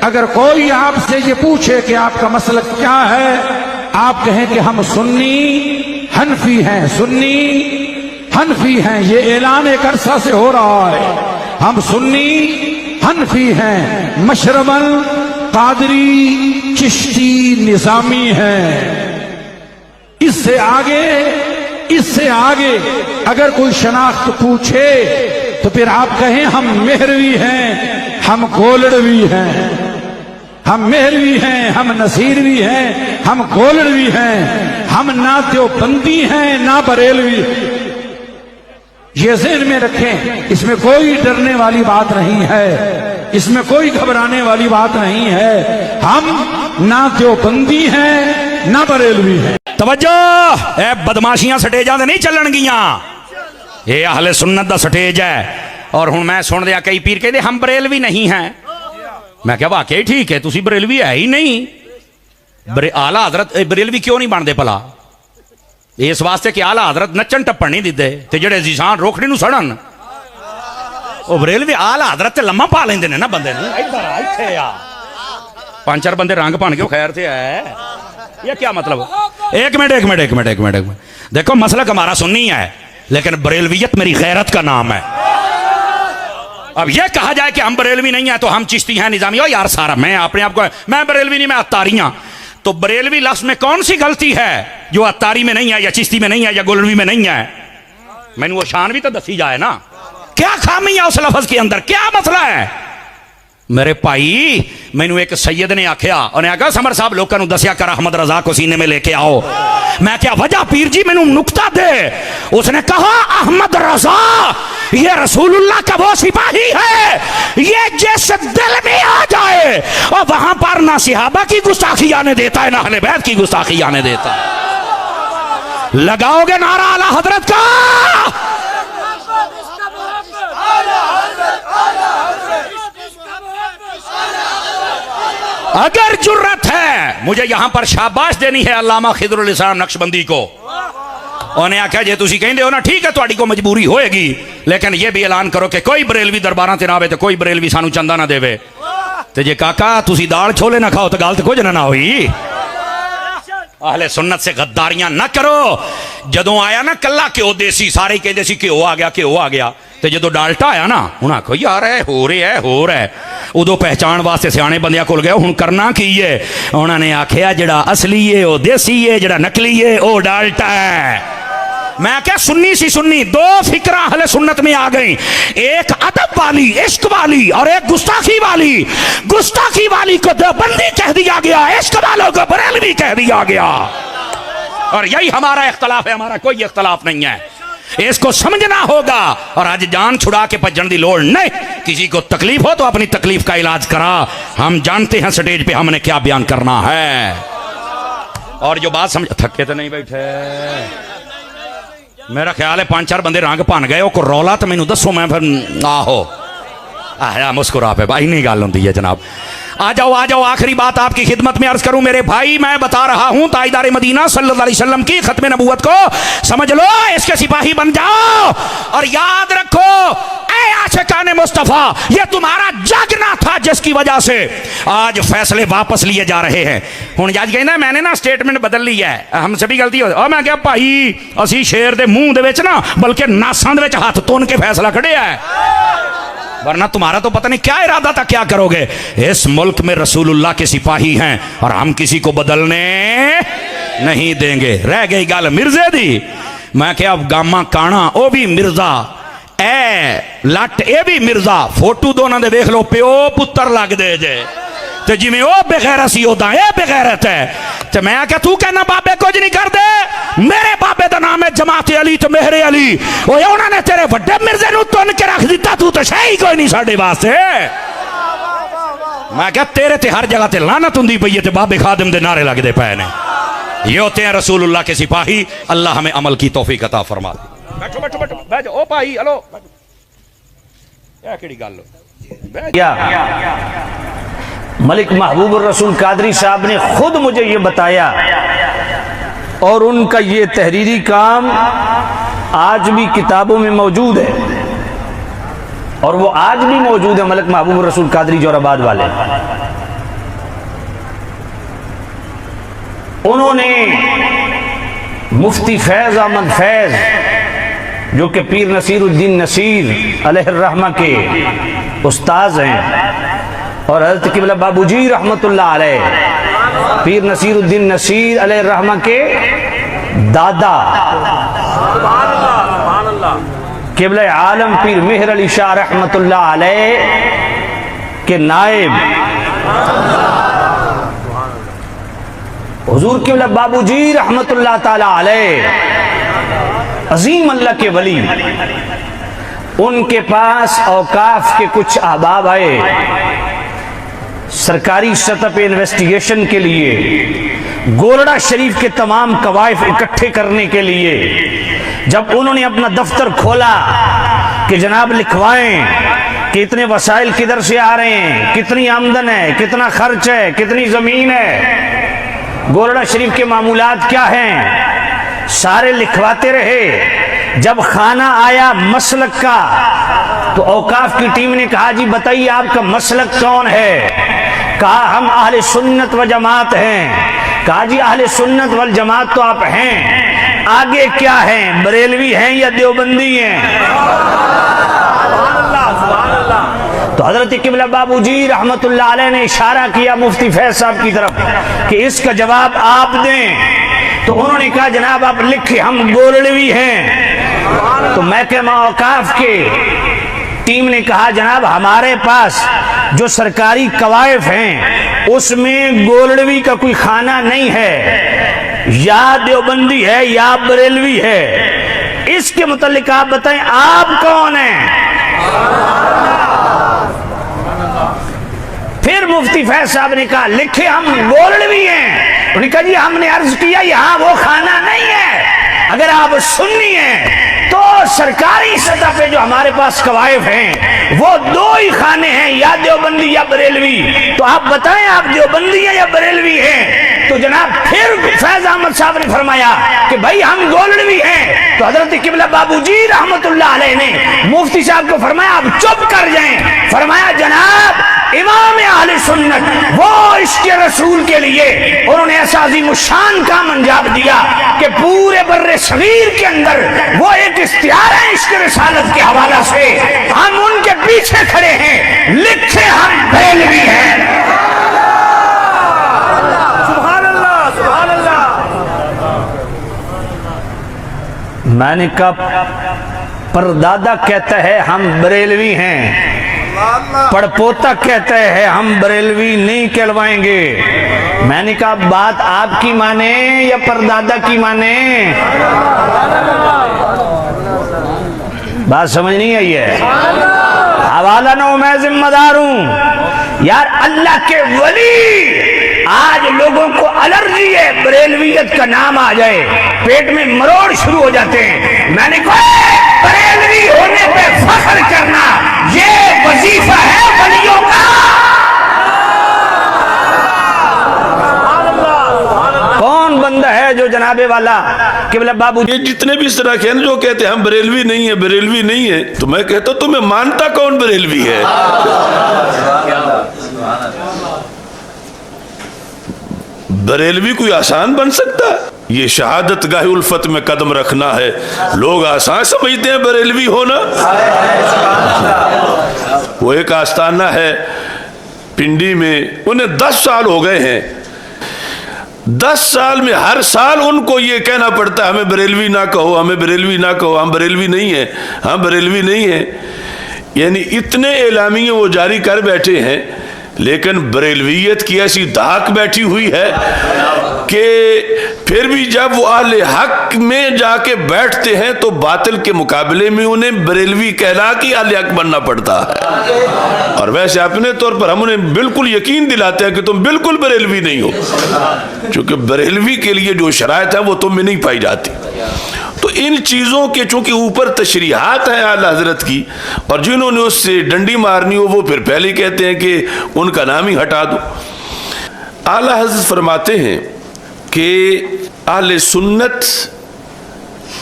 اگر کوئی آپ سے یہ پوچھے کہ آپ کا مسلک کیا ہے، آپ کہیں کہ ہم سنی حنفی ہیں، سنی حنفی ہیں، یہ اعلان ایک عرصہ سے ہو رہا ہے، ہم سنی حنفی ہیں، مشرباً قادری چشتی نظامی ہیں۔ اس سے آگے اگر کوئی شناخت پوچھے تو پھر آپ کہیں ہم مہروی ہیں، ہم گولڑوی ہیں، ہم مہروی ہیں، ہم نصیروی ہیں، ہم گولڑوی ہیں، ہم نہ دیوبندی ہیں نہ بریلوی۔ یہ ذہن میں رکھیں، اس میں کوئی ڈرنے والی بات نہیں ہے، اس میں کوئی گھبرانے والی بات نہیں ہے، ہم نہ دیوبندی ہیں نہ بریلوی ہیں۔ توجہ، اے بدماشیاں سٹیجاں دے نہیں چلن گیاں، یہ اہل سنت دا سٹیج ہے۔ اور ہن میں سن دیا کئی پیر کہتے ہم بریلوی نہیں ہیں، میں کہا واقعی ٹھیک ہے، تسی بریلوی ہے ہی نہیں۔ آلہ حضرت بریلوی کیوں نہیں بنتے پلا؟ اس واسطے کہ آلہ حضرت نچن ٹپن نہیں دیتے تے جڑے زیشان روکھڑی نو سڑن او بریلوی آلہ حضرت تے لمحہ پا لیندے نے نا بندے نے۔ ادھر آ ایتھے آ، پانچ چار بندے رنگ پان کے خیر سے ہے، یہ کیا مطلب؟ ایک منٹ دیکھو مسلک ہمارا سنی ہے لیکن بریلویت میری غیرت کا نام ہے۔ اب یہ کہا جائے کہ ہم بریلوی نہیں ہیں تو ہم چشتی ہیں نظامی، ہو یار سارا میں اپنے آپ کو میں بریلوی نہیں، میں اتاری ہوں، تو بریلوی لفظ میں کون سی غلطی ہے جو اتاری میں نہیں ہے یا چشتی میں نہیں ہے یا گولڑوی میں نہیں ہے؟ میں نے وہ شان بھی تو دسی جائے نا، کیا خامی ہے اس لفظ کے اندر، کیا مسئلہ ہے؟ میرے بھائی میں نے ایک سید نے آکھیا، انہیں آکھا سمر صاحب لوگوں نے دسیا کر احمد رضا کو سینے میں لے کے آؤ، میں کیا وجہ پیر جی میں نے نکتہ دے، اس نے کہا احمد رضا یہ رسول اللہ کا وہ سپاہی ہے، یہ جس دل میں آ جائے اور وہاں پر نہ صحابہ کی گستاخی آنے دیتا ہے نہ اہل بیت کی گستاخی آنے دیتا ہے۔ لگاؤ گے نعرہ اعلی حضرت کا؟ اگر جرت ہے مجھے یہاں پر شاباش دینی ہے علامہ خضر الاسلام نقشبندی کو، انہیں آکھا جے تسی کہیں دے ہو نا ٹھیک ہے تواڈی کو مجبوری ہوئے گی، لیکن یہ بھی اعلان کرو کہ کوئی بریلوی درباراں تے نہ آوے تے کوئی بریلوی سانو چندہ نہ دے تے جے کاکا تسی دال چھولے نہ کھاؤ تے گل تے کچھ نہ ہوئی۔ اہل سنت سے غداریاں نہ کرو۔ جدوں آیا نا کلا کیو دیسی، سارے کہندے سی کیو آ گیا تے جدوں ڈالٹا آیا نا انہاں کو یار ہے ہو رہا ہے ادو پہچان واسطے سیانے بندیاں کول گئے، ہن کرنا کی ہے؟ انہاں نے آکھیا جڑا اصلی ہے او دیسی ہے، جڑا نکلی ہے او ڈالٹا ہے۔ میں کیا سنی سی سنی دو فکرہ اہل سنت میں آ گئیں، ایک ادب والی عشق والی اور ایک گستاخی والی۔ گستاخی والی کو دیوبندی کہہ دیا گیا، عشق والوں کو بریلوی کہہ دیا گیا، اور یہی ہمارا اختلاف ہے، ہمارا کوئی اختلاف نہیں ہے، اس کو سمجھنا ہوگا۔ اور آج جان چھڑا کے پجن دی لوڑ نہیں، کسی کو تکلیف ہو تو اپنی تکلیف کا علاج کرا، ہم جانتے ہیں سٹیج پہ ہم نے کیا بیان کرنا ہے۔ اور جو بات سمجھ تھکے تو نہیں بیٹھے، میرا خیال ہے پانچ چار بندے رنگ پان گئے کو رولا تو مینوں دسو، میں پھر آہو مسکرا پہ بھائی نہیں گل ہوندی ہے جناب۔ آ جاؤ آخری بات آپ کی خدمت میں عرض کروں میرے بھائی، میں بتا رہا ہوں تاجدار مدینہ صلی اللہ علیہ وسلم کی ختم نبوت کو سمجھ لو، اس کے سپاہی بن جاؤ، اور یاد رکھو اے عاشقان مصطفیٰ یہ تمہارا جاگنا تھا جس کی وجہ سے آج فیصلے واپس لیے جا رہے ہیں۔ ہوں جج کہنا میں نے نا سٹیٹمنٹ بدل لی ہے، ہم سے بھی غلطی ہو، اور میں کہا بھائی اسی شیر دے منہ دے وچ نا بلکہ ناساں دے وچ ہاتھ تون کے فیصلہ کھڑے ہے، ورنہ تمہارا تو پتہ نہیں کیا ارادہ تھا کیا کرو گے۔ اس ملک میں رسول اللہ کے سپاہی ہیں اور ہم کسی کو بدلنے نہیں دیں گے۔ رہ گئی گل مرزے دی، میں کہ اب گاما کانا او بھی مرزا، اے لٹ اے بھی مرزا، فوٹو دونوں دے دیکھ لو پیو پتر لگ دے جے، تے جی میں او بغیرت سی ہوتا اے بغیرت ہے، تے میں کہ تو کہنا بابے کچھ نہیں کر دے، میرے بابے دا نام ہے جماعت علی تو مہر علی، وہ انہوں نے تیرے وڈے مرزے نو تن کے رکھ دیتا، تو شاہی کوئی نہیں ساڑے واسطے۔ میں کہ تیرے تے ہر جگہ تے لعنت ہوندی پئی تے بابے خادم دے نعرے لگ دے پے نے، یہ ہوتے ہیں رسول اللہ کے سپاہی۔ اللہ ہمیں عمل کی توفیق عطا فرما دے۔ بیٹھو بیٹھو او بھائی ہلو، کیڑی گل ملک محبوب الرسول قادری صاحب نے خود مجھے یہ بتایا، اور ان کا یہ تحریری کام آج بھی کتابوں میں موجود ہے، اور وہ آج بھی موجود ہے، ملک محبوب الرسول قادری جوراباد والے۔ انہوں نے مفتی فیض احمد فیض جو کہ پیر نصیر الدین نصیر علیہ الرحمہ کے استاذ ہیں، اور حضرت قبلہ بابو جی رحمت اللہ علیہ پیر نصیر الدین نصیر علیہ الرحمہ کے دادا قبلہ عالم پیر مہر علی شاہ رحمت اللہ علیہ کے نائب حضور قبلہ بابو جی رحمت اللہ تعالی علیہ عظیم اللہ کے ولی، ان کے پاس اوقاف کے کچھ احباب آئے سرکاری سطح پہ انویسٹیگیشن کے لیے، گولڑا شریف کے تمام قوائف اکٹھے کرنے کے لیے۔ جب انہوں نے اپنا دفتر کھولا کہ جناب لکھوائیں کہ اتنے وسائل کدھر سے آ رہے ہیں، کتنی آمدن ہے، کتنا خرچ ہے، کتنی زمین ہے، گولڑا شریف کے معمولات کیا ہیں، سارے لکھواتے رہے۔ جب خانہ آیا مسلک کا تو اوقاف کی ٹیم نے کہا جی بتائیے آپ کا مسلک کون ہے؟ کہا ہم اہل سنت و جماعت ہیں۔ کہا جی اہل سنت والجماعت تو آپ ہیں، آگے کیا ہیں، بریلوی ہیں یا دیوبندی ہیں؟ تو حضرت قبلہ بابو جی رحمت اللہ علیہ نے اشارہ کیا مفتی فیض صاحب کی طرف کہ اس کا جواب آپ دیں۔ تو انہوں نے کہا جناب آپ لکھیں ہم گولڑوی ہیں۔ تو محکمہ اوقاف کے ٹیم نے کہا جناب ہمارے پاس جو سرکاری قوائف ہیں اس میں گولڑوی کا کوئی خانہ نہیں ہے، یا دیوبندی ہے یا بریلوی ہے، اس کے متعلق آپ بتائیں آپ کون ہیں؟ پھر مفتی فیض صاحب نے کہا لکھے ہم گولڑوی ہیں۔ انہوں نے کہا جی ہم نے عرض کیا یہاں وہ خانہ نہیں ہے، اگر آپ سنی ہیں تو سرکاری سطح پہ جو ہمارے پاس قوائف ہیں وہ دو ہی خانے ہیں، یا دیوبندی یا بریلوی، تو آپ بتائیں آپ دیوبندی ہیں یا بریلوی ہیں؟ تو جناب پھر فیض احمد صاحب نے فرمایا کہ بھائی ہم گولڑوی ہیں۔ تو حضرت قبلہ بابو جی رحمت اللہ علیہ نے مفتی صاحب کو فرمایا آپ چپ کر جائیں۔ فرمایا جناب امام اہل سنت وہ عشق رسول کے لیے انہوں نے ایسا عظیم الشان کام انجام دیا کہ پورے بر صغیر کے اندر وہ ایک اشتہار ہے عشق رسالت کے حوالہ سے، ہم ان کے پیچھے کھڑے ہیں، لکھے ہم بریلوی ہیں۔ سبحان اللہ سبحان اللہ۔ میں نے کہا پردادا کہتا ہے ہم بریلوی ہیں، پڑپوتا کہتا ہے ہم بریلوی نہیں کہلوائیں گے۔ میں نے کہا بات آپ کی مانے یا پردادا کی مانے؟ بات سمجھ نہیں آئی ہے؟ حوالہ نو میں ذمہ دار ہوں۔ یار اللہ کے ولی آج لوگوں کو الرجی ہے، بریلویت کا نام آ جائے پیٹ میں مروڑ شروع ہو جاتے ہیں۔ میں نے کہا بریلوی ہونے پہ فخر کرنا یہ وظیفہ ہے ولیوں کا۔ کون بندہ ہے جو جناب والا قبلہ بابو یہ جتنے بھی اس طرح کے ہیں جو کہتے ہیں ہم بریلوی نہیں ہیں بریلوی نہیں ہیں، تو میں کہتا ہوں تمہیں مانتا کون بریلوی ہے؟ بریلوی کوئی آسان بن سکتا ہے؟ یہ شہادت گاہ الفت میں قدم رکھنا ہے، لوگ آسان سمجھتے ہیں بریلوی ہونا۔ وہ ایک آستانہ ہے پنڈی میں، انہیں 10 سال ہو گئے ہیں، 10 سال میں ہر سال ان کو یہ کہنا پڑتا ہے ہمیں بریلوی نہ کہو، ہمیں بریلوی نہ کہو، ہم بریلوی نہیں ہیں، ہم بریلوی نہیں ہیں۔ یعنی اتنے اعلامیے وہ جاری کر بیٹھے ہیں، لیکن بریلویت کی ایسی دھاک بیٹھی ہوئی ہے کہ پھر بھی جب وہ اہل حق میں جا کے بیٹھتے ہیں تو باطل کے مقابلے میں انہیں بریلوی کہلا کے اہل حق بننا پڑتا ہے۔ اور ویسے اپنے طور پر ہم انہیں بالکل یقین دلاتے ہیں کہ تم بالکل بریلوی نہیں ہو، چونکہ بریلوی کے لیے جو شرائط ہے وہ تم میں نہیں پائی جاتی۔ تو ان چیزوں کے چونکہ اوپر تشریحات ہیں اعلیٰ حضرت کی، اور جنہوں نے اس سے ڈنڈی مارنی ہو وہ پھر پہلے کہتے ہیں کہ ان کا نام ہی ہٹا دو۔ اعلیٰ حضرت فرماتے ہیں کہ اہل سنت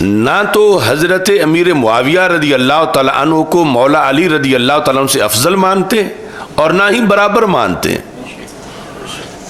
نہ تو حضرت امیر معاویہ رضی اللہ تعالیٰ عنہ کو مولا علی رضی اللہ تعالیٰ عنہ سے افضل مانتے اور نہ ہی برابر مانتے ہیں۔